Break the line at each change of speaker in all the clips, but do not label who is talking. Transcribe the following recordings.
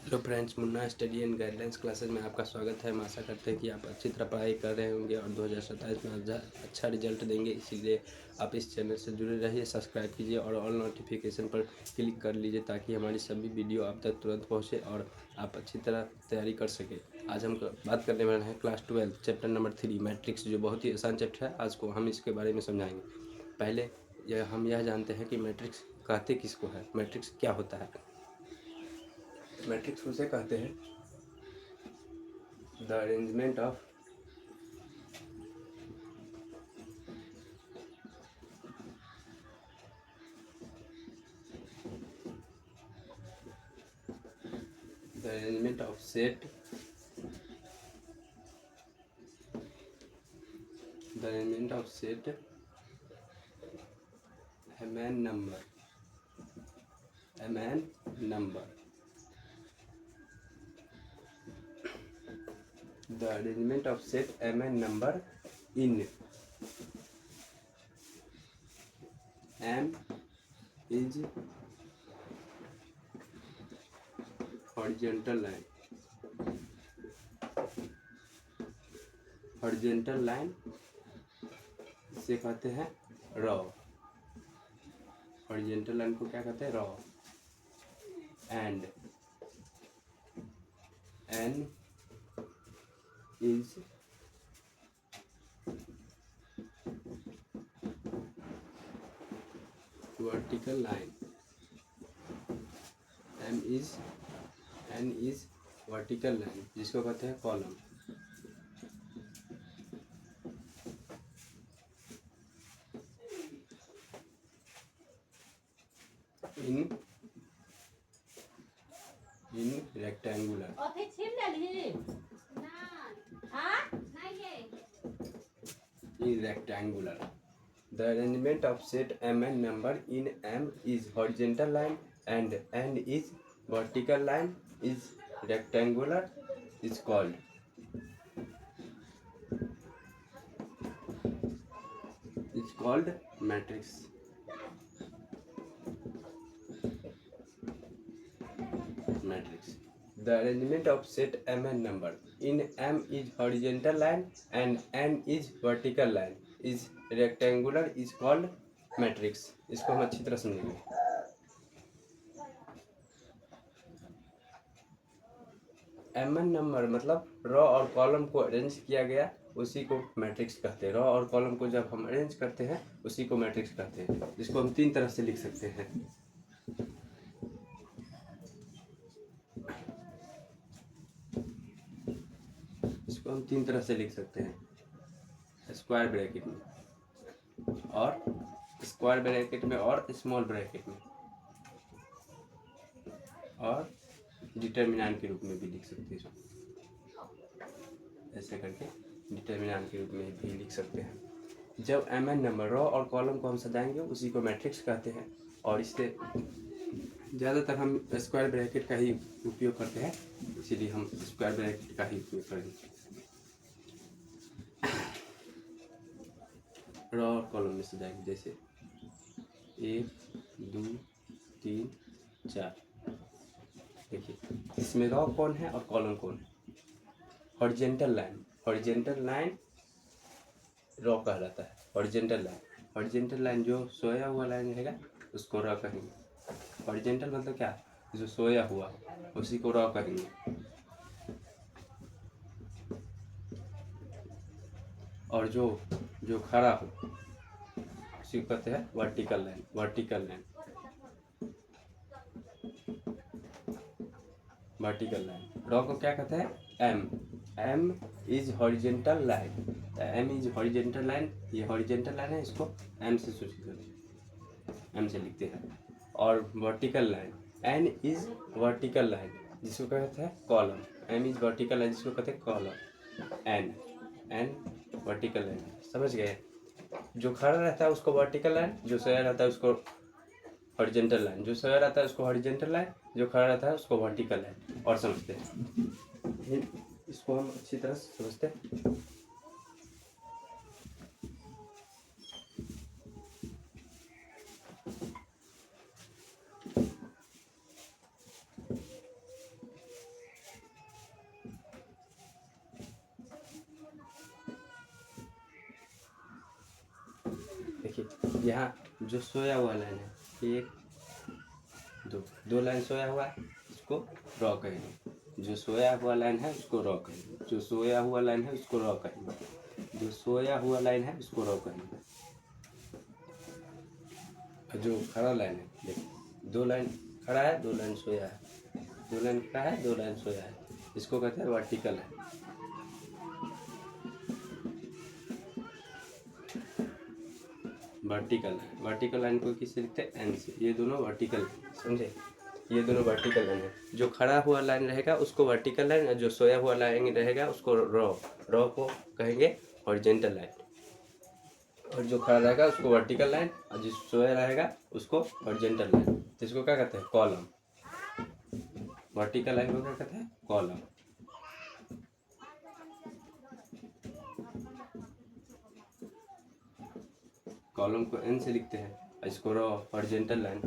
Hello friends, Munna study and guidelines classes में आपका स्वागत है। हम आशा करते हैं कि आप अच्छी तरह पढ़ाई कर रहे होंगे और 2027 में अच्छा रिजल्ट देंगे। इसीलिए आप इस चैनल से जुड़े रहिए, सब्सक्राइब कीजिए और ऑल नोटिफिकेशन पर क्लिक कर लीजिए ताकि हमारी सभी वीडियो आप तक तुरंत पहुंचे और आप अच्छी तरह तैयारी कर सकें। आज हम बात करने वाले हैं क्लास 12 चैप्टर नंबर 3 मैट्रिक्स, जो बहुत ही आसान चैप्टर है। आज को हम इसके बारे में समझाएंगे। पहले हम यह जानते हैं कि मैट्रिक्स कहते किसको है, मैट्रिक्स क्या होता है। मैट्रिक्स उसे कहते हैं the arrangement of set, the arrangement of set M N number the arrangement of set mn number in m is horizontal line से कहते हैं रॉ। हॉरिजॉन्टल लाइन को क्या कहते हैं, raw. And n is vertical line, n is vertical line जिसको कहते हैं column. In rectangular the arrangement of set mn number in m is horizontal line and n is vertical line is rectangular is called matrix। The arrangement of set mn number in m is horizontal line and n is vertical line is rectangular is called matrix। इसको हम अच्छी तरह समझेंगे। mn number मतलब raw और column को arrange किया गया, उसी को मैट्रिक्स कहते हैं। रॉ और कॉलम को जब हम अरेंज करते हैं उसी को मैट्रिक्स कहते हैं। इसको हम तीन तरह से लिख सकते हैं। इसको हम तीन तरह से लिख सकते हैं, स्क्वायर ब्रैकेट में और स्क्वायर ब्रैकेट में और स्मॉल ब्रैकेट में और डिटर्मिनेंट के रूप में भी लिख सकते हैं। ऐसे करके डिटर्मिनेंट के रूप में भी लिख सकते हैं। जब एम एन नंबर रॉ और कॉलम को हम सजाएंगे उसी को मैट्रिक्स कहते हैं और इससे ज़्यादातर हम स्क्वायर ब्रैकेट का ही उपयोग करते हैं, इसीलिए हम स्क्वायर ब्रैकेट का ही उपयोग करेंगे। रॉ और कॉलम में सजाएंगे, जैसे 1 2 3 4। देखिए इसमें रॉ कौन है और कॉलम कौन है। हॉरिजॉन्टल लाइन रॉ कहलाता है। हॉरिजॉन्टल लाइन जो सोया हुआ लाइन रहेगा उसको रॉ कहेंगे। हॉरिजॉन्टल मतलब क्या, जो सोया हुआ उसी को रॉ कहेंगे। और जो खड़ा हो उसी को कहते हैं vertical line. Vertical line row को क्या कहते हैं, M is horizontal line. M is horizontal line, ये हॉरिजॉन्टल लाइन है, इसको एम से सूचित करते हैं, एम से लिखते हैं। और vertical line, N is vertical line जिसको कहते हैं column. M is vertical line जिसको कहते हैं कॉलम। एन वर्टिकल लाइन, समझ गए। जो खड़ा रहता है उसको वर्टिकल लाइन, जो सोया रहता है उसको हॉरिजॉन्टल लाइन, जो सोया रहता है उसको हॉरिजॉन्टल लाइन, जो खड़ा रहता है उसको वर्टिकल लाइन। और समझते हैं, इसको हम अच्छी तरह से समझते हैं। यहाँ जो सोया हुआ लाइन है, एक दो लाइन सोया हुआ है, इसको रॉ कहेंगे। जो सोया हुआ लाइन है उसको रॉ कहेंगे। जो सोया हुआ लाइन है उसको रॉ कहेंगे। जो सोया हुआ लाइन है उसको रॉ कहेंगे। जो खड़ा लाइन है, देखिए 2 लाइन खड़ा है, 2 लाइन सोया है, 2 लाइन खड़ा है, 2 लाइन सोया है, इसको कहते हैं वर्टिकल है। वर्टिकल लाइन को किससे लिखते हैं? एन से। ये दोनों वर्टिकल, समझे? ये दोनों वर्टिकल लाइन है। जो खड़ा हुआ लाइन रहेगा उसको वर्टिकल लाइन, और जो सोया हुआ लाइन रहेगा उसको रॉ को कहेंगे हॉरिजॉन्टल लाइन। और जो खड़ा रहेगा उसको वर्टिकल लाइन, और जो सोया रहेगा उसको हॉरिजॉन्टल लाइन। जिसको क्या कहते हैं? कॉलम। वर्टिकल लाइन को क्या कहते हैं? कॉलम। कॉलम को एन से लिखते हैं, इसको raw horizontal line.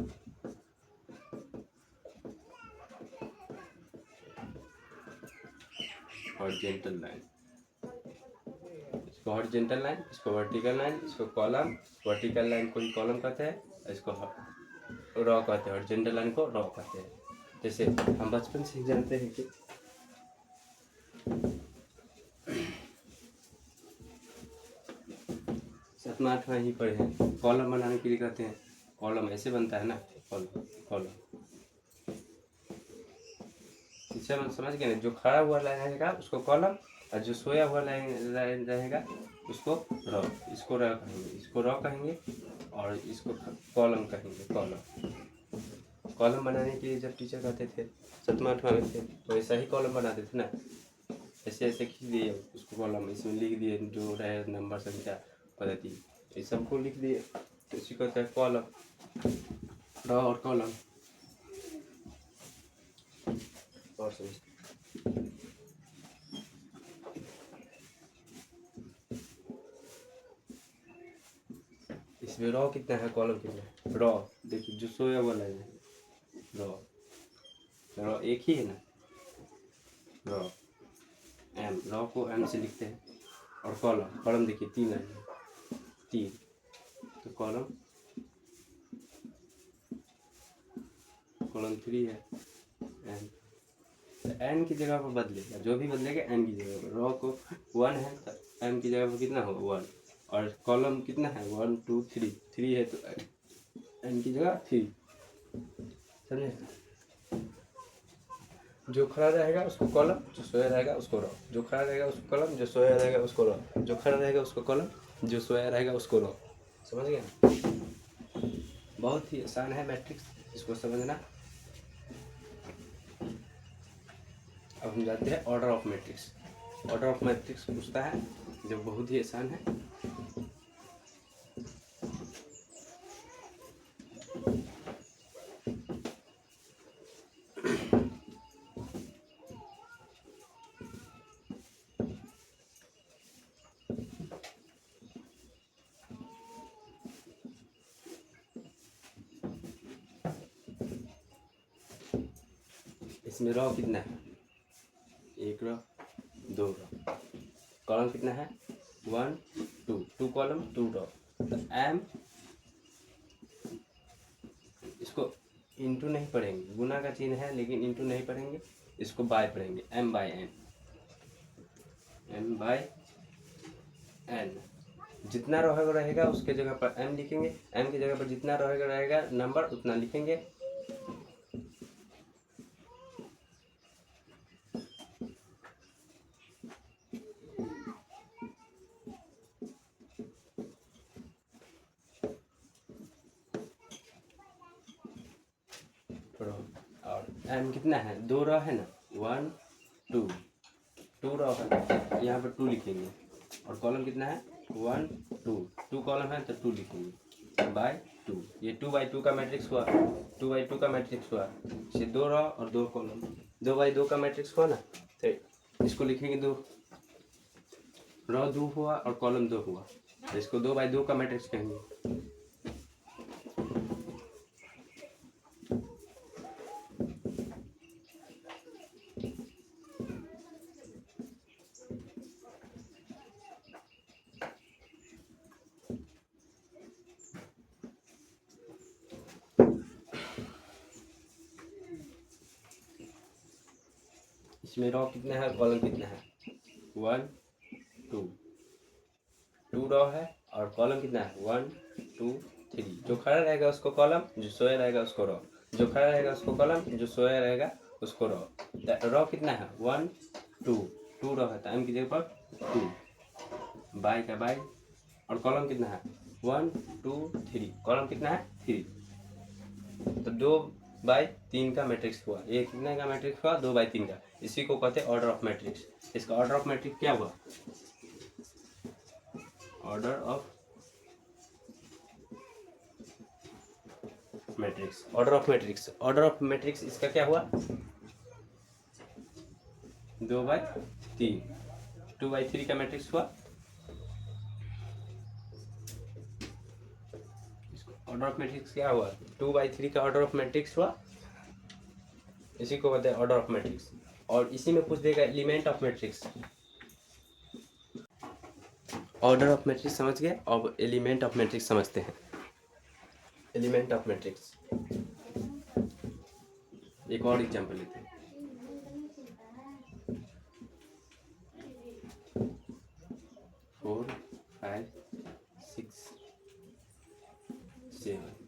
Horizontal line, इसको हॉरिजॉन्टल लाइन, इसको वर्टिकल लाइन, इसको कॉलम। वर्टिकल लाइन को ही कॉलम कहते हैं, इसको रॉ कहते हैं। हॉरिजॉन्टल लाइन को रॉ कहते हैं। जैसे हम बचपन से ही जानते हैं कि सातवां आठवां ही पढ़े हैं, कॉलम बनाने के लिए कहते हैं। कॉलम ऐसे बनता है ना, कॉलम। इसे हम समझ गए ना? जो खड़ा हुआ लाइन रहेगा उसको कॉलम, और जो सोया हुआ लाइन रहेगा उसको रॉ। इसको रॉ कहेंगे, इसको रॉ कहेंगे, और इसको कॉलम कहेंगे। कॉलम बनाने के लिए जब टीचर कहते थे सातवां आठवां में थे, तो ऐसा ही कॉलम बनाते थे ना, ऐसे ऐसे खींच दिए उसको कॉलम, इसमें लिख दिए जो रहे नंबर, संख्या, पद्धति, ये सबको लिख दिए, तो इसी को कहते हैं कॉलम। रॉ और कॉलम। और इसमें रॉ कितना है, कॉलम कितना है? रॉ देखिए, जो सोया हुआ लाइन है रॉ एक ही है ना, रॉ एम, रॉ को एम से लिखते हैं। और कॉलम देखिए 3 लाइन है, 3, तो कॉलम 3 है। एन, तो एन की जगह पर बदलेगा, जो भी बदलेगा एन की जगह पर। रॉ को 1 है तो एम की जगह पर कितना होगा? 1। और कॉलम कितना है? 1 2 3, 3 है तो एन की जगह 3, समझे? जो खड़ा रहेगा उसको कॉलम, जो सोया रहेगा उसको रॉ। जो खड़ा रहेगा उसको कॉलम, जो सोया रहेगा उसको रॉ। जो खड़ा रहेगा उसको कॉलम, जो सोया रहेगा उसको रॉ। समझ गए? बहुत ही आसान है मैट्रिक्स, इसको समझना। अब हम जाते हैं order of matrix. Order of matrix पूछता है जो बहुत ही आसान है। इसमें रॉ कितना है? 1 रॉ, 2 रॉ। कॉलम कितना है? 1 2 कॉलम 2 रॉ। तो एम, इसको इंटू नहीं पढ़ेंगे, गुना का चिन्ह है लेकिन इंटू नहीं पढ़ेंगे, इसको बाय पढ़ेंगे। M by N, M by N. जितना रहेगा उसके जगह पर एम लिखेंगे, एम की जगह पर जितना रहेगा नंबर उतना लिखेंगे। और एम कितना है? 2 रॉ है ना, 1 2 रॉ है, यहाँ पर 2 लिखेंगे। और कॉलम कितना है? 1 2 कॉलम है तो 2 लिखेंगे बाय 2। ये 2 बाई 2 का मैट्रिक्स हुआ, 2 बाई 2 का मैट्रिक्स हुआ। इसे 2 रॉ और 2 कॉलम, 2 बाई 2 का मैट्रिक्स हुआ ना, तो इसको लिखेंगे 2 रॉ 2 हुआ और कॉलम 2 हुआ, तो इसको 2 बाई 2 का मैट्रिक्स कहेंगे। इसमें रॉ कितना है, कॉलम कितना है, 1 2 2 रॉ है और कॉलम कितना है, 1 2 3। जो खड़ा रहेगा उसको कॉलम, जो सोया रहेगा उसको रॉ, जो खड़ा रहेगा उसको कॉलम, जो सोया रहेगा उसको रॉ। रॉ कितना है, 1 2 2 रॉ है तो एम की जगह पर 2, बाई का बाई। और कॉलम कितना है, 1 2 3, कॉलम कितना है 3। तो 2/3 का मैट्रिक्स हुआ। ये कितने का मैट्रिक्स हुआ, 2/3 का। इसी को कहते हैं ऑर्डर ऑफ मैट्रिक्स। इसका ऑर्डर ऑफ मैट्रिक्स क्या हुआ, order of matrix, order of matrix, order of matrix इसका क्या हुआ, 2/3, 2/3 का मैट्रिक्स हुआ। ऑर्डर ऑफ मैट्रिक्स क्या हुआ, 2/3 का ऑर्डर ऑफ मैट्रिक्स हुआ। इसी को कहते हैं ऑर्डर ऑफ मैट्रिक्स। और इसी में पूछ देगा element of matrix. Order of matrix समझ गए, और एलिमेंट ऑफ मैट्रिक्स समझते हैं। एलिमेंट ऑफ मैट्रिक्स, एक और एग्जांपल लेते हैं। 4 5 6 7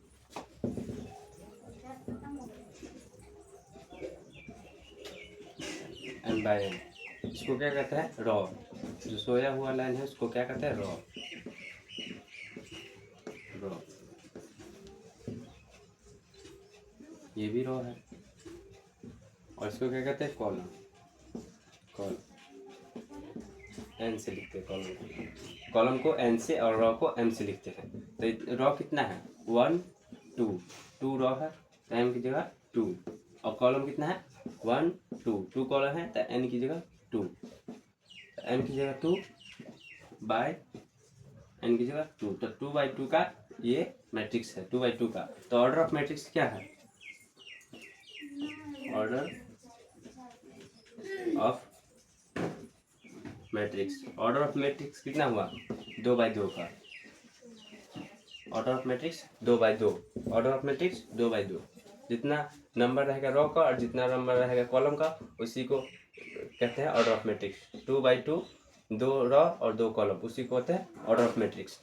एन बाय एन। इसको क्या कहते हैं, रॉ। जो सोया हुआ लाइन है उसको क्या कहते हैं, रॉ, रॉ। ये भी रॉ है। और इसको क्या कहते हैं, कॉलम, कॉलम एन से लिखते हैं कॉलम को, कॉलम को एन से और रॉ को एम से लिखते हैं। तो रॉ कितना है, 1 2 2 रॉ है तो एम की जगह 2। और कॉलम कितना है, 1 2 2 कॉलम है तो एन की जगह 2, एम की जगह 2 बाय एन की जगह 2। तो 2/2 का ये मैट्रिक्स है, 2/2 का। तो ऑर्डर ऑफ मैट्रिक्स क्या है, order of matrix, order of matrix कितना हुआ, 2/2 का। Order of matrix 2/2, order of matrix 2/2। जितना नंबर रहेगा रॉ का और जितना नंबर रहेगा कॉलम का, उसी को कहते हैं ऑर्डर ऑफ मैट्रिक्स। 2/2, 2 रॉ और 2 कॉलम, उसी को कहते हैं order of matrix.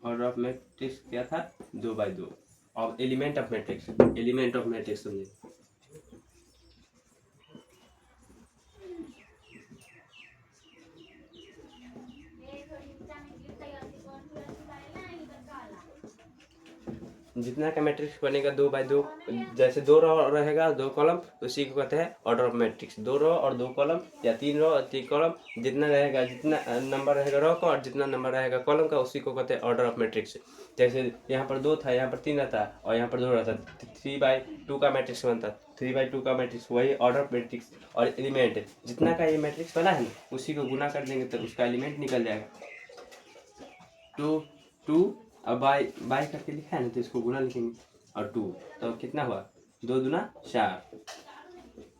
Order of matrix क्या था, 2/2। और element of matrix, element of matrix समझिए। जितना का मैट्रिक्स बनेगा 2/2, जैसे 2 रॉ रहेगा 2 कॉलम, उसी को कहते हैं ऑर्डर ऑफ मैट्रिक्स। 2 रॉ और 2 कॉलम या 3 रॉ और 3 कॉलम, जितना रहेगा, जितना नंबर रहेगा रॉ का और जितना नंबर रहेगा कॉलम का, उसी को कहते हैं ऑर्डर ऑफ मैट्रिक्स। जैसे यहाँ पर 2 था, यहाँ पर 3 रहता और यहाँ पर 2 रहता, 3/2 का मैट्रिक्स बनता। 3/2 का मैट्रिक्स वही ऑर्डर ऑफ मैट्रिक्स। और एलिमेंट, जितना का ये मैट्रिक्स बना है ना, उसी को गुना कर देंगे तो उसका एलिमेंट निकल जाएगा। 2 2 अब बाई बाई करके लिखा है ना, तो इसको गुना लिखेंगे और 2, तो कितना हुआ, 2 दूना 4।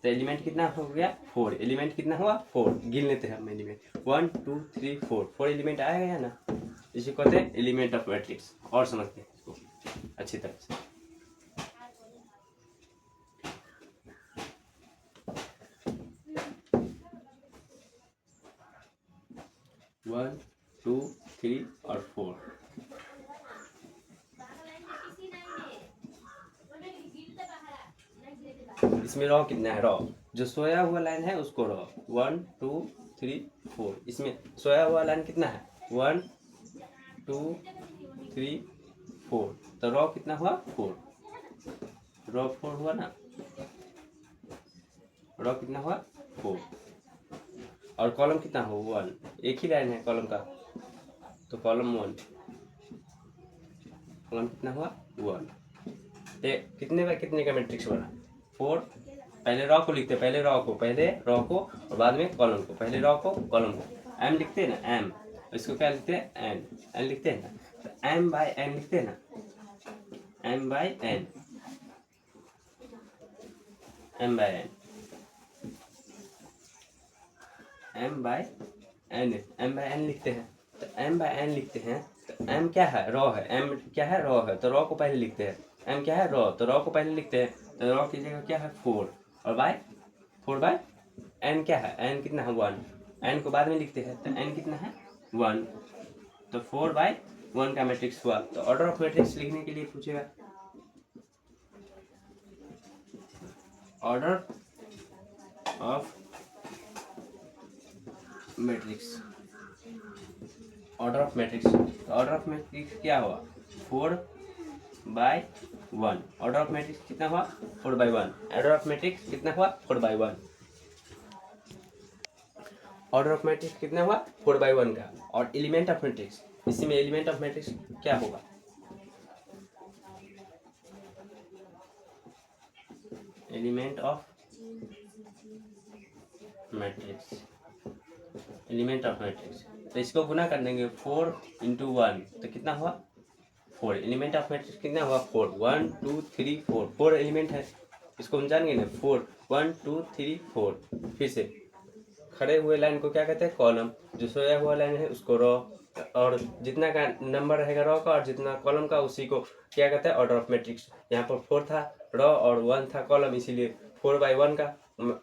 तो एलिमेंट कितना हो गया, 4। एलिमेंट कितना हुआ, 4। गिन लेते हैं हम एलिमेंट, 1 2 3 4, 4 एलिमेंट आएगा ना। इसी को कहते हैं एलिमेंट ऑफ मैट्रिक्स। और समझते हैं इसको अच्छी तरह से। वन 2 3 और 4। इसमें रॉ कितना है, रॉ जो सोया हुआ लाइन है उसको रॉ, 1 2 3 4। इसमें सोया हुआ लाइन कितना है, 1 2 3 4। तो रॉ कितना हुआ, 4। रॉ 4 हुआ ना, रॉ कितना हुआ, 4। और कॉलम कितना हो, 1। एक ही लाइन है कॉलम का, तो कॉलम 1। कॉलम कितना हुआ, 1। कितने बाय कितने का मैट्रिक्स बना, 4। पहले रॉ को लिखते, पहले रॉ को और बाद में कॉलम को, पहले रॉ को कॉलम को। एम लिखते हैं ना, एम। इसको क्या लिखते हैं, एन। एन लिखते हैं ना, तो एम बाय एन लिखते हैं ना, M by N, M by N, M by N, M by N लिखते हैं। तो एम बाय एन लिखते हैं, एम क्या है, रॉ है, एम क्या है, रॉ है, तो रॉ को पहले लिखते हैं। एम क्या है, रॉ, तो रॉ को पहले लिखते हैं, तो रॉ की जगह क्या है 4, और बाय 4/, एन क्या है, एन कितना है 1, एन को बाद में लिखते हैं, तो एन कितना है 1, तो 4/1 का मैट्रिक्स हुआ। तो ऑर्डर ऑफ मैट्रिक्स लिखने के लिए पूछेगा, order of matrix, order of matrix, तो ऑर्डर ऑफ मैट्रिक्स क्या हुआ 4/1, ऑर्डर ऑफ मैट्रिक्स कितना हुआ 4/1, ऑर्डर ऑफ मैट्रिक्स कितना हुआ 4/1, ऑर्डर ऑफ मैट्रिक्स कितना हुआ 4/1 का। और एलिमेंट ऑफ मैट्रिक्स, इसी में एलिमेंट ऑफ मैट्रिक्स क्या होगा, element of matrix, element of matrix, तो इसको गुना कर देंगे 4 × 1, तो कितना हुआ 4, एलिमेंट ऑफ मैट्रिक्स कितना हुआ 4, 1 2 3 4, 4 एलिमेंट है, इसको हम जानेंगे ना 4 1 2 3 4। फिर से खड़े हुए लाइन को क्या कहते हैं, कॉलम, जो सोया हुआ लाइन है उसको रॉ, और जितना का नंबर रहेगा रॉ का और जितना कॉलम का उसी को क्या कहते हैं ऑर्डर ऑफ मैट्रिक्स। यहाँ पर 4 था रॉ और 1 था कॉलम, इसीलिए 4/1 का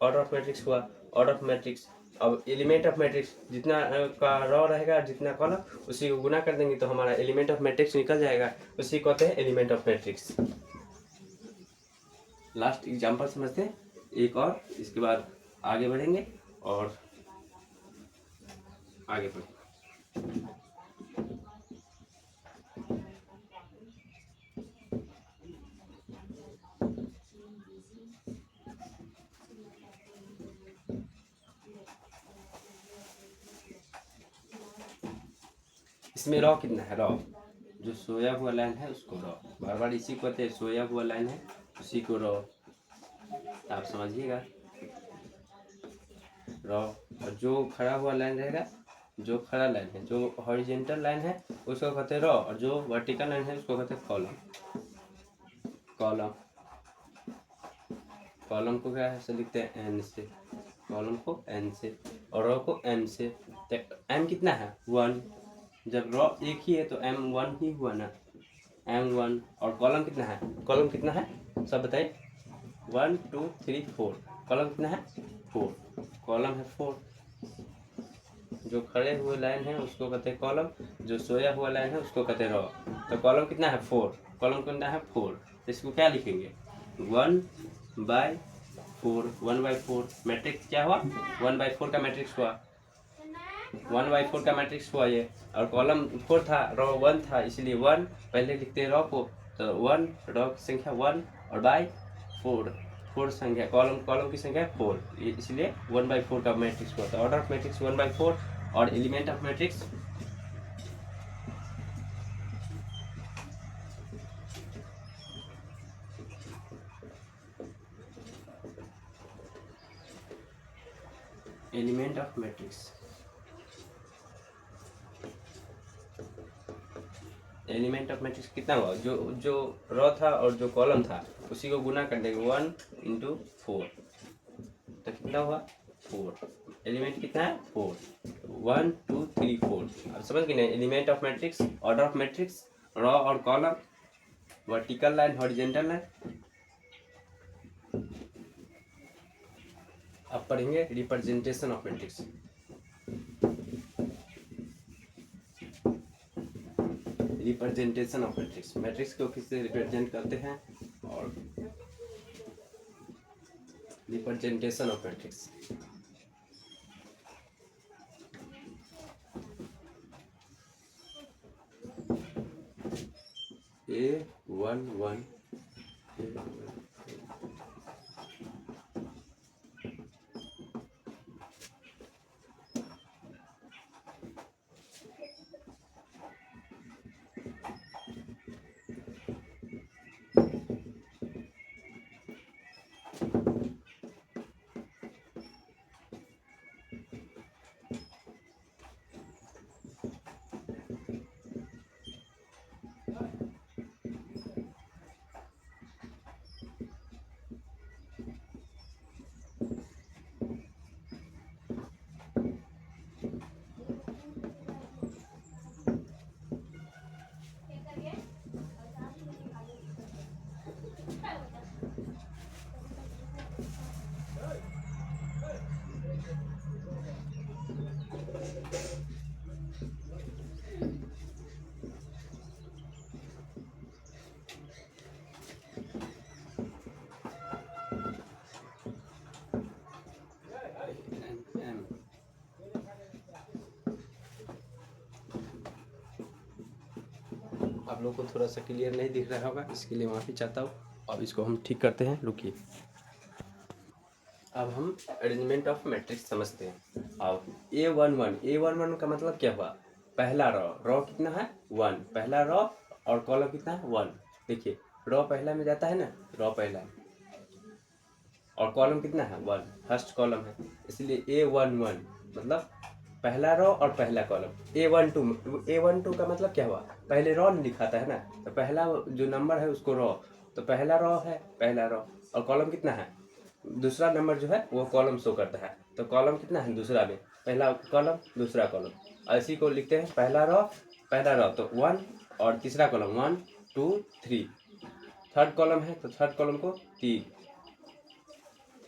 ऑर्डर ऑफ मैट्रिक्स हुआ, ऑर्डर ऑफ मैट्रिक्स। अब एलिमेंट ऑफ मैट्रिक्स जितना का रॉ रहेगा और जितना कॉलम उसी को गुना कर देंगे तो हमारा एलिमेंट ऑफ मैट्रिक्स निकल जाएगा, उसी को कहते हैं element of matrix. Last example समझते हैं एक और, इसके बाद आगे बढ़ेंगे और आगे बढ़ेंगे। इसमें रॉ कितना है, रॉ जो सोया हुआ लाइन है उसको रॉ, बार बार इसी को कहते हैं, सोया हुआ लाइन है उसी को रॉ, आप समझिएगा रॉ। और जो खड़ा हुआ लाइन रहेगा, जो खड़ा लाइन है, जो हॉरिजेंटल लाइन है उसको कहते हैं रॉ, और जो वर्टिकल लाइन है उसको कहते हैं कॉलम, कॉलम, कॉलम को क्या है से लिखते हैं एन से, कॉलम को एन से और रॉ को एम से। तो एम कितना है 1, जब रॉ एक ही है तो एम 1 ही हुआ ना, एम 1, और कॉलम कितना है, कॉलम कितना है सब बताइए, 1 2 3 4, कॉलम कितना है 4, कॉलम है 4, जो खड़े हुए लाइन है उसको कहते हैं कॉलम, जो सोया हुआ लाइन है उसको कहते हैं रॉ। तो कॉलम कितना है 4, कॉलम कितना है 4, इसको क्या लिखेंगे 1/4, 1/4 मैट्रिक्स क्या हुआ 1/4 का मैट्रिक्स हुआ, 1/4 का मैट्रिक्स हुआ ये, और कॉलम 4 था रॉ 1 था, इसलिए 1 पहले लिखते हैं रॉ को, तो 1 रॉ की संख्या 1 और बाय 4, 4 संख्या कॉलम, कॉलम की संख्या 4, इसलिए 1/4 का मैट्रिक्स हुआ। तो ऑर्डर ऑफ मैट्रिक्स 1/4 और element of matrix element of matrix, element of matrix कितना हुआ, जो रॉ था और जो कॉलम था उसी को गुना कर देंगे 1 × 4, तो कितना हुआ 4, एलिमेंट कितना है 4, 1 2 3 4। अब समझ गए ना element of matrix, order of matrix, row और column, vertical line horizontal line. अब पढ़ेंगे representation of matrix, representation of matrix, matrix को किससे रिप्रेजेंट करते हैं, और रिप्रेजेंटेशन ऑफ मैट्रिक्स। A11 आप लोग को थोड़ा सा क्लियर नहीं दिख रहा होगा, इसके लिए माफ़ी चाहता हूँ। अब इसको हम ठीक करते हैं, रुकिए। अब हम अरेंजमेंट ऑफ मैट्रिक्स समझते हैं। अब A11 का मतलब क्या हुआ? पहला रॉ कितना है? 1। पहला रॉ और कॉलम कितना है? 1। देखिए रॉ पहला में जाता है ना, रॉ पहला और कॉलम कितना है? 1, फर्स्ट कॉलम है, इसलिए A11 मतलब पहला रॉ और पहला कॉलम। A12 का मतलब क्या हुआ? पहले रॉ लिखाता है ना, तो पहला जो नंबर है उसको रॉ, तो पहला रॉ है, पहला रॉ और कॉलम कितना है? दूसरा नंबर जो है वो कॉलम शो करता है, तो कॉलम कितना है? दूसरा में, पहला कॉलम दूसरा कॉलम, इसी को लिखते हैं पहला रॉ तो 1 और तीसरा कॉलम 1 2 3। थर्ड कॉलम है तो थर्ड कॉलम को 3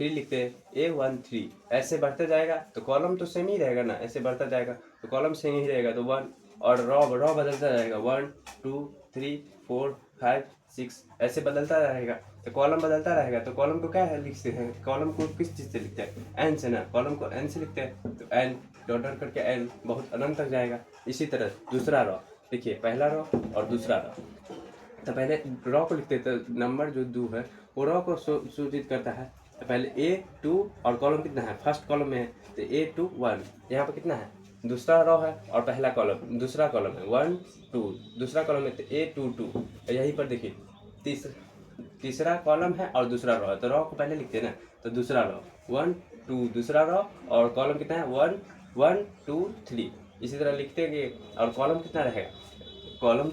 लिखते हैं, A13। ऐसे बढ़ते जाएगा तो कॉलम तो सेम ही रहेगा ना, ऐसे बढ़ता जाएगा तो कॉलम सेम ही रहेगा, तो 1 और रॉ बदलता रहेगा, 1 2 3 4 5 6 ऐसे बदलता रहेगा, तो कॉलम बदलता रहेगा। तो कॉलम को क्या है लिखते हैं? कॉलम को किस चीज़ से लिखते हैं? एन से ना, कॉलम को एन से लिखते हैं, तो एन डॉट डॉट करके एन बहुत अनंत तक जाएगा। इसी तरह दूसरा रॉ, देखिए पहला रॉ और दूसरा रॉ, तो पहले रॉ को लिखते हैं, तो नंबर जो 2 है वो रॉ को सूचित करता है, तो पहले A2 और कॉलम कितना है? फर्स्ट कॉलम में है तो A21। यहाँ पर कितना है? दूसरा रॉ है और पहला कॉलम दूसरा कॉलम है 1 2, दूसरा कॉलम है तो A22। यहीं पर देखिए तीसरा कॉलम है और दूसरा रॉ है, तो रॉ को पहले लिखते हैं ना, तो दूसरा रॉ 1 2, दूसरा रॉ और कॉलम कितना है? 1 1 2 3। इसी तरह लिखते गए और कॉलम कितना रहेगा? कॉलम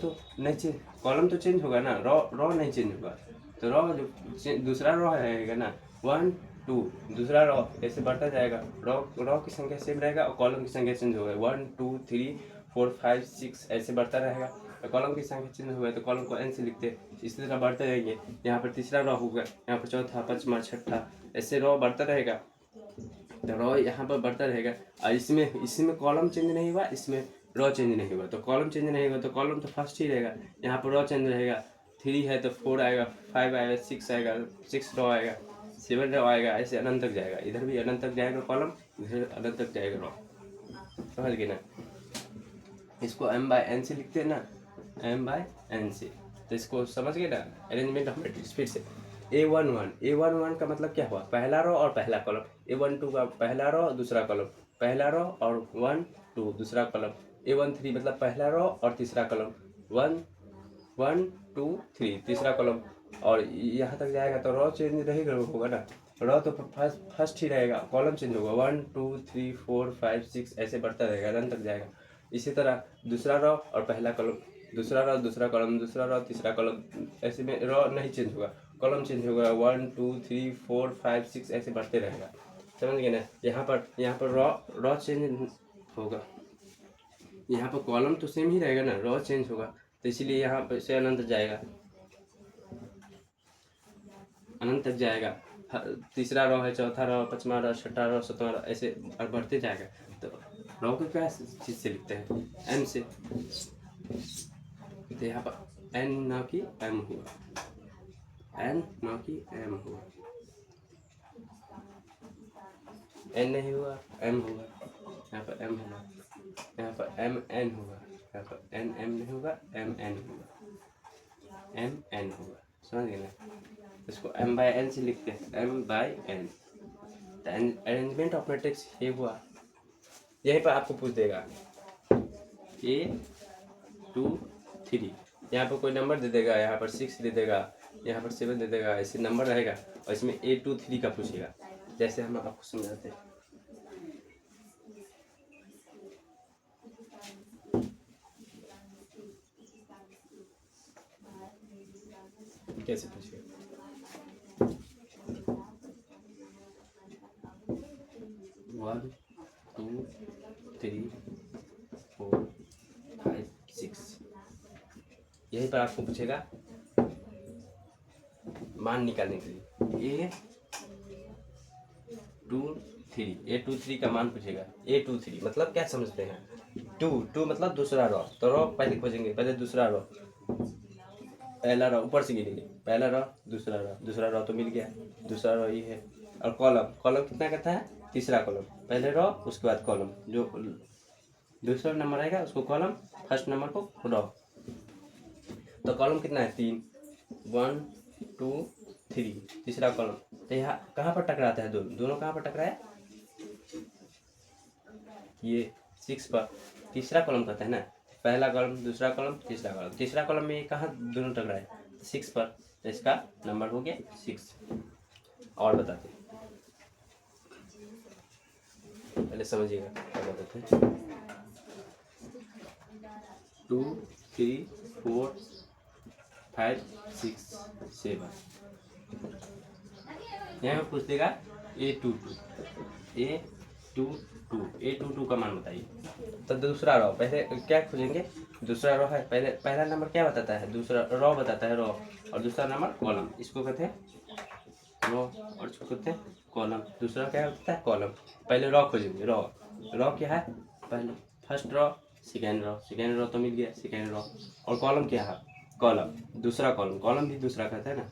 तो चेंज होगा ना, रॉ नहीं चेंज होगा, तो रॉ जो दूसरा रॉ रहेगा ना 1 2, दूसरा रॉ ऐसे बढ़ता जाएगा, रॉ की संख्या सेम रहेगा और कॉलम की संख्या चेंज होगा, 1 2 3 4 5 6 ऐसे बढ़ता रहेगा। तो कॉलम की संख्या चेंज हो गया तो कॉलम को एन से लिखते हैं, इसी तरह बढ़ते रहेंगे। यहाँ पर तीसरा रॉ होगा, यहाँ पर चौथा, पाँचवा, छठा, ऐसे रॉ बढ़ता रहेगा, तो रॉ यहाँ पर बढ़ता रहेगा। और इसमें कॉलम चेंज नहीं हुआ, इसमें रॉ चेंज नहीं हुआ, तो कॉलम चेंज नहीं हुआ तो कॉलम तो फर्स्ट ही रहेगा। यहाँ पर रॉ चेंज रहेगा, 3 है तो 4 आएगा, 5 आएगा, 6 आएगा, 6 रॉ आएगा, 7 रॉ आएगा, ऐसे अनंत तक जाएगा। इधर भी अनंत तक जाएगा कॉलम, इधर अनंत तक जाएगा रॉ। समझ गए ना? इसको m/n से लिखते हैं ना, m/n से, तो इसको समझ गए ना? अरेंजमेंट ऑफ मैट्रिक्स फिर से। A11 का मतलब क्या हुआ? पहला रो और पहला कॉलम। A12 का पहला रो दूसरा कॉलम, पहला रो और 1 2 दूसरा कॉलम। A13 मतलब पहला रो और तीसरा कॉलम, 1 1 2 3 तीसरा कॉलम, और यहाँ तक जाएगा तो रो चेंज रहेगा होगा ना, रो तो फर्स्ट ही रहेगा, कॉलम चेंज होगा, 1 2 3 4 5 6 ऐसे बढ़ता रहेगा, रन तक जाएगा। इसी तरह दूसरा रो और पहला कॉलम, दूसरा रो दूसरा कॉलम, दूसरा रो तीसरा कॉलम, ऐसे में रो नहीं चेंज होगा, कॉलम चेंज होगा, 1 2 3 4 5 6 ऐसे बढ़ते रहेगा। समझ गए ना? यहाँ पर रो चेंज होगा, यहाँ पर कॉलम तो सेम ही रहेगा ना, रो चेंज होगा, तो इसीलिए यहाँ पर से अनंत जाएगा, अनंत तक जाएगा। तीसरा रो है, चौथा रो, पाँचवा रो, छठा रो, सातवां रो, ऐसे बढ़ते जाएगा। तो रो को क्या चीज़ से लिखते हैं? एम से। तो यहाँ पर एन ना कि एम हुआ, एन ना कि एम हुआ, एन नहीं हुआ, एम हुआ, यहाँ पर एम हुआ, यहाँ पर एम एन हुआ, यहाँ पर एन एम नहीं होगा, एम एन हुआ, एम एन हुआ। समझ गए ना? इसको m/n से लिखते हैं, m/n। अरेंजमेंट ऑफ मैट्रिक्स ये हुआ। यहीं पर आपको पूछ देगा A23, यहाँ पर कोई नंबर दे देगा, यहाँ पर 6 दे देगा, यहाँ पर 7 दे देगा, ऐसे नंबर रहेगा और इसमें A23 का पूछेगा, जैसे हम आपको समझाते हैं। कैसे पूछेगा? 1 2 3 4 5 6, यहीं पर आपको पूछेगा मान निकालने के लिए। A23 का मान पूछेगा। A23 मतलब क्या समझते हैं? 2 मतलब दूसरा रॉ, तो रॉ पहले खोजेंगे, पहले दूसरा रॉ, पहला रॉ ऊपर से गिनेंगे, पहला रॉ, दूसरा रॉ तो मिल गया, दूसरा रॉ ये है, और कॉलम कितना कहता है? तीसरा कॉलम, पहले रॉ उसके बाद कॉलम, जो दूसरा नंबर आएगा उसको कॉलम, फर्स्ट नंबर को रॉ। तो कॉलम कितना है 3, 1 2 3, तीसरा कॉलम। तो यहाँ कहाँ पर टकराता है, दोनों कहाँ पर टकराए, ये 6 पर। तीसरा कॉलम कहते हैं ना, पहला कॉलम दूसरा कॉलम तीसरा कॉलम, तीसरा कॉलम में कहाँ दोनों टकराए, 6 पर। तो इसका नंबर हो गया 6। और बताते हैं, पहले समझिएगा क्या बताते हैं। 2 3 4 5 6 7। यहाँ पूछ देगा A22 का मान बताइए। तो दूसरा रॉ पहले क्या खोजेंगे, दूसरा रॉ है, पहले पहला नंबर क्या बताता है, दूसरा रॉ बताता है, रॉ, और दूसरा नंबर कॉलम, इसको कहते हैं रॉ और इसको कहते हैं कॉलम। दूसरा क्या होता है, कॉलम। पहले रॉ खोजेंगे, रॉ, रॉ क्या है, पहले फर्स्ट रॉ सेकेंड रॉ तो मिल गया सेकेंड रॉ। और कॉलम क्या है, कॉलम, दूसरा कॉलम, कॉलम भी दूसरा कहता है ना,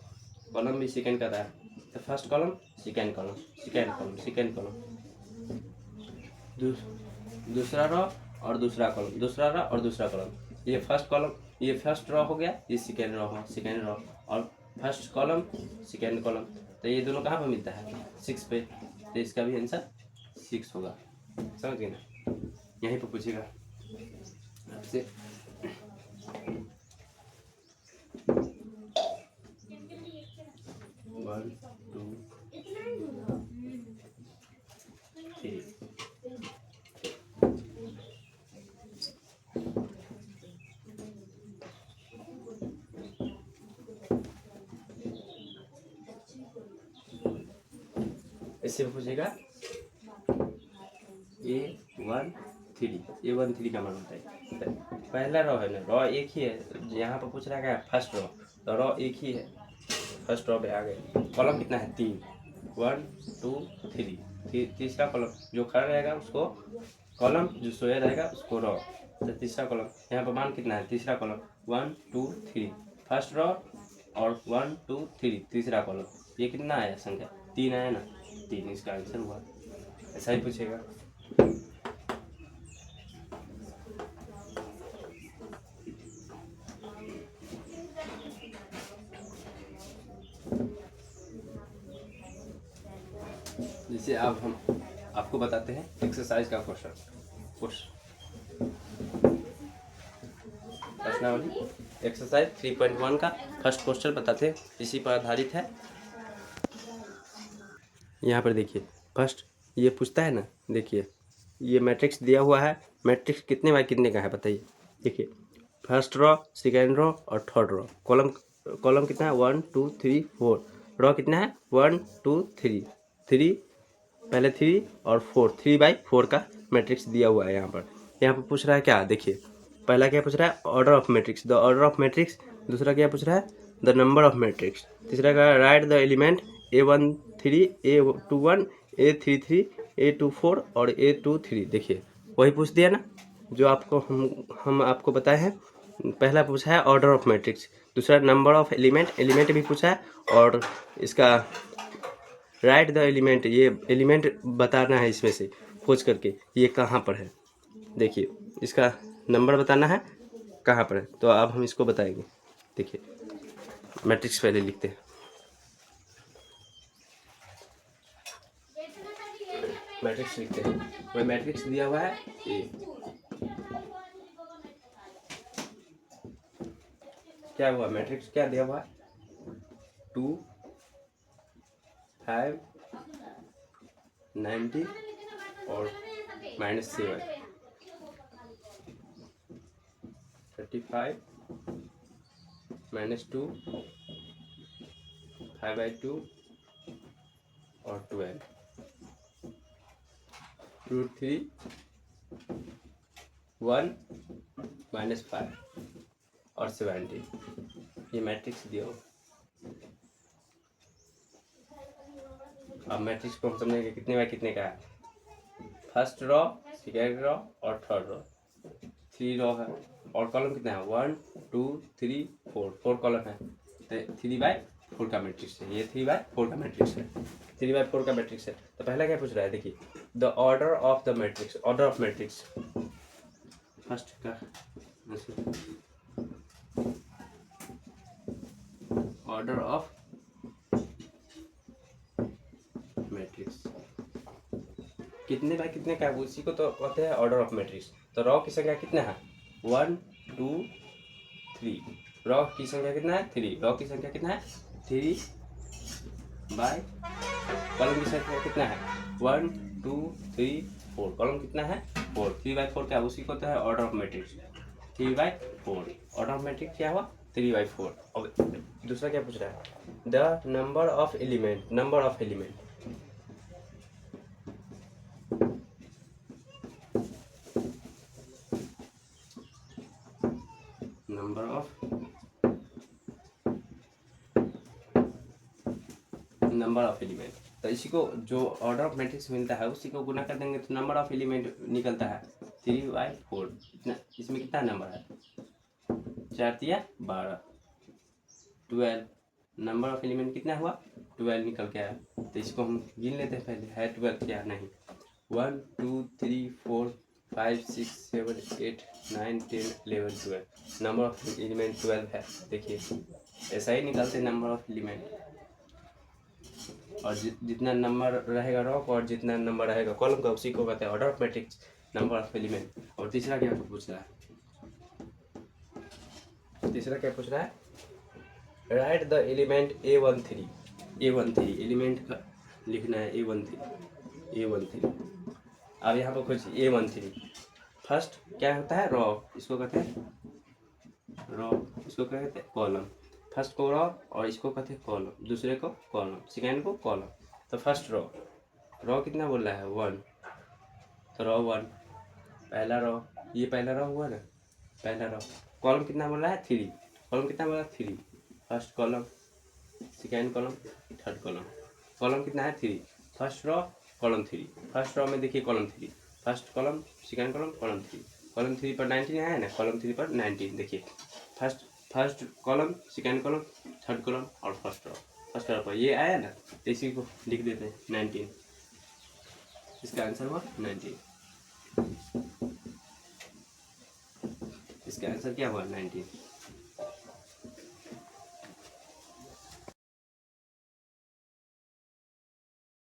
कॉलम भी सेकेंड कहता है। तो first column second column second column second column, दूसरा रॉ और दूसरा कॉलम, दूसरा रॉ और दूसरा कॉलम। ये फर्स्ट कॉलम, ये फर्स्ट रॉ हो गया, ये सेकेंड रॉ हो, सेकेंड रॉ और फर्स्ट कॉलम सेकेंड कॉलम। तो ये दोनों कहाँ पर मिलता है, 6 पे। तो इसका भी आंसर 6 होगा। समझ गए ना, यहीं पर पूछेगा आपसे। One two three. इससे पूछेगा A13 का मान होता है। पहला रॉ है ना, रॉ एक ही है, यहाँ पर पूछ रहा है क्या, फर्स्ट रॉ, तो रॉ एक ही है, फर्स्ट रॉ पे आ गए। कॉलम कितना है 3, 1 2 3, तीसरा कॉलम जो खड़ा रहेगा उसको कॉलम, जो सोया रहेगा उसको रॉ। तो तीसरा कॉलम, यहाँ पर मान कितना है, तीसरा कॉलम 1 2 3, फर्स्ट रॉ और 1 2 3 तीसरा कॉलम। ये कितना आया संख्या, 3 आया ना, 3 इसका आंसर हुआ। ऐसा ही पूछेगा। जैसे अब हम आपको बताते हैं एक्सरसाइज का क्वेश्चन, प्रश्नावली एक्सरसाइज 3.1 का फर्स्ट क्वेश्चन बताते हैं, इसी पर आधारित है। यहाँ पर देखिए फर्स्ट ये पूछता है ना, देखिए ये मैट्रिक्स दिया हुआ है, मैट्रिक्स कितने बाय कितने का है बताइए। देखिए फर्स्ट रॉ सेकेंड रॉ और थर्ड रॉ, कॉलम, कॉलम कितना है 1 2 3 4, रॉ कितना है 1 2 3, पहले 3 और 4, 3/4 का मैट्रिक्स दिया हुआ है। यहाँ पर पूछ रहा है क्या, देखिए पहला क्या पूछ रहा है, order of matrix, the order of matrix. दूसरा क्या पूछ रहा है, द नंबर ऑफ मैट्रिक्स। तीसरा का right the element A13 A21 A33 A24 और A23। देखिए वही पूछ दिया ना जो आपको हम आपको बताए हैं। पहला पूछा है ऑर्डर ऑफ मैट्रिक्स, दूसरा नंबर ऑफ एलिमेंट भी पूछा है, और इसका राइट द एलिमेंट, ये एलिमेंट बताना है इसमें से खोज करके ये कहाँ पर है। देखिए इसका नंबर बताना है कहाँ पर है, तो अब हम इसको बताएंगे। देखिए मैट्रिक्स पहले लिखते हैं, मैट्रिक्स लिखते हैं। वही मैट्रिक्स दिया हुआ है ए, क्या हुआ मैट्रिक्स क्या दिया हुआ है, 2 5 90 और -7 35 -2 5/2 और 12 √3 1 -5 और 70। ये मैट्रिक्स दिया हो। अब मैट्रिक्स को हम समझेंगे कितने बाय कितने का है। फर्स्ट रॉ सेकेंड रॉ और थर्ड रॉ, 3 रॉ है, और कॉलम कितना है 1 2 3 4 कॉलम है। तो 3/4 का मैट्रिक्स है, ये 3/4 का मैट्रिक्स है, 3/4 का मैट्रिक्स है। तो पहला क्या पूछ रहा है, देखिए the order of the matrix, order of matrix first का ऑर्डर ऑफ मैट्रिक्स। कितने बाय कितने का है उसी को तो कहते हैं ऑर्डर ऑफ मैट्रिक्स। तो रॉ की संख्या कितना है 1 2 3। रॉ की संख्या कितना है 3। रॉ की संख्या कितना है 3 बाय कॉलम की संख्या कितना है 1 2 3 4। कॉलम कितना है 4। 3/4 क्या उसी को तो है order of matrix 3/4। Order of matrix क्या हुआ 3/4। अब दूसरा क्या पूछ रहा है the number of element. Number of element number of element. तो इसी को जो ऑर्डर ऑफ मैट्रिक्स मिलता है उसी को गुना कर देंगे तो नंबर ऑफ एलिमेंट निकलता है 3/4। इतना इसमें कितना नंबर है 4 या 12 12। नंबर ऑफ एलिमेंट कितना हुआ 12 निकल के आया। तो इसको हम गिन लेते हैं पहले है 12 क्या नहीं 1 2 3 4 5 6 7 8 9 10 11 12। नंबर ऑफ एलिमेंट 12 है। देखिए ऐसा ही निकलते नंबर ऑफ एलिमेंट। और जितना नंबर रहेगा रॉ का और जितना नंबर रहेगा कॉलम का उसी को कहते हैं order of matrix number of element. और तीसरा क्या पूछ रहा है तीसरा क्या पूछ रहा है right the element A13। A13 element का लिखना है A13। अब यहाँ पर कुछ A13 फर्स्ट क्या होता है रॉ इसको कहते हैं रॉ इसको कहते हैं कॉलम। फर्स्ट को रॉ और इसको कहते हैं कॉलम दूसरे को कॉलम सेकेंड को कॉलम। तो फर्स्ट रॉ कितना बोल रहा है 1। तो रॉ 1 पहला रॉ ये पहला रॉ हुआ ना पहला रॉ। कॉलम कितना बोल रहा है 3। कॉलम कितना बोल रहा है 3। First column second column third column. Column कितना है 3। First raw column 3। First raw में देखिए column 3 first column second column column 3। Column 3 पर 19 आया ना कॉलम 3 पर 19। देखिए first column second column third column और फर्स्ट रॉ पर ये आया ना तो इसी को लिख देते हैं 19। इसका आंसर हुआ 19। इसका आंसर क्या हुआ 19।